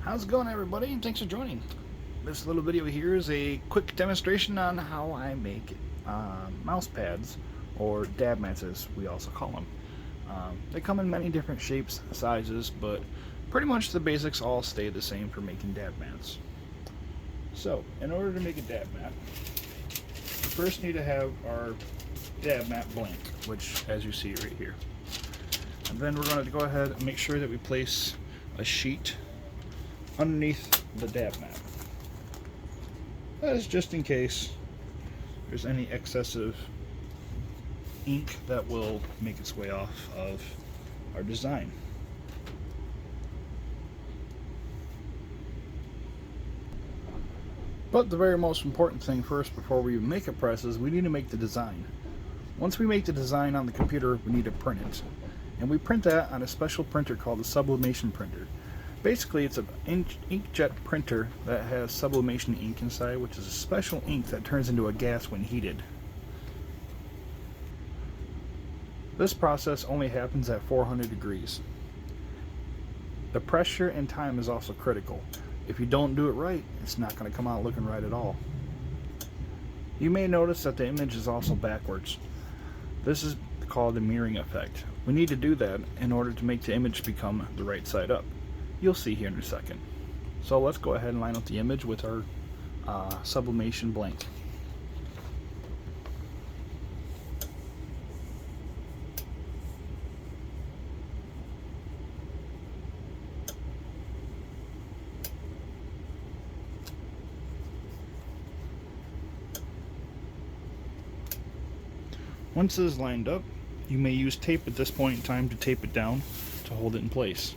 How's it going, everybody? Thanks for joining. This little video here is a quick demonstration on how I make mouse pads, or dab mats as we also call them. They come in many different shapes, sizes, but pretty much the basics all stay the same for making dab mats. So, in order to make a dab mat, we first need to have our dab mat blank, which as you see right here. And then we're going to go ahead and make sure that we place a sheet underneath the dab mat. That is just in case there's any excessive ink that will make its way off of our design. But the very most important thing first before we make a press is we need to make the design. Once we make the design on the computer, we need to print it. And we print that on a special printer called the sublimation printer. Basically, it's an inkjet printer that has sublimation ink inside, which is a special ink that turns into a gas when heated. This process only happens at 400 degrees. The pressure and time is also critical. If you don't do it right, it's not going to come out looking right at all. You may notice that the image is also backwards. This is called the mirroring effect. We need to do that in order to make the image become the right side up. You'll see here in a second. So let's go ahead and line up the image with our sublimation blank. Once it is lined up, you may use tape at this point in time to tape it down to hold it in place.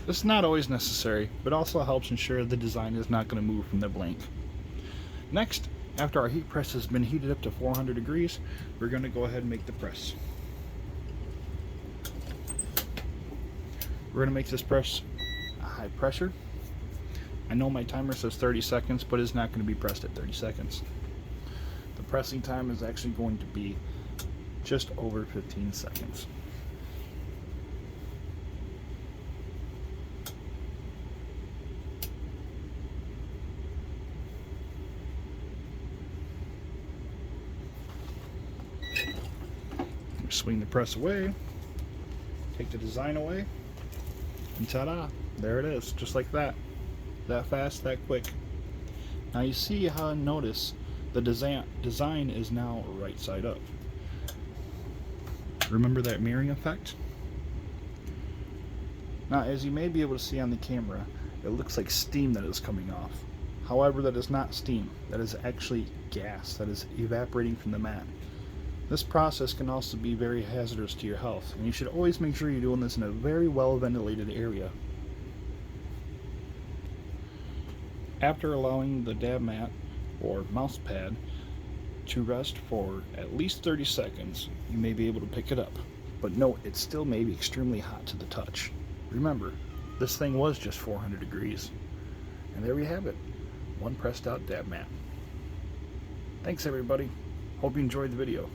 This is not always necessary, but also helps ensure the design is not going to move from the blank. Next, after our heat press has been heated up to 400 degrees, we're going to go ahead and make the press. We're going to make this press a high pressure. I know my timer says 30 seconds, but it's not going to be pressed at 30 seconds. The pressing time is actually going to be just over 15 seconds. Swing the press away, take the design away, and ta-da, there it is, just like that. That fast, that quick. Now you see how, notice the design is now right side up. Remember that mirroring effect? Now, as you may be able to see on the camera, it looks like steam that is coming off. However, that is not steam. That is actually gas that is evaporating from the mat. This process can also be very hazardous to your health, and you should always make sure you're doing this in a very well ventilated area. After allowing the dab mat or mouse pad to rest for at least 30 seconds, you may be able to pick it up. But note, it still may be extremely hot to the touch. Remember, this thing was just 400 degrees. And there we have it, one pressed out dab mat. Thanks everybody. Hope you enjoyed the video.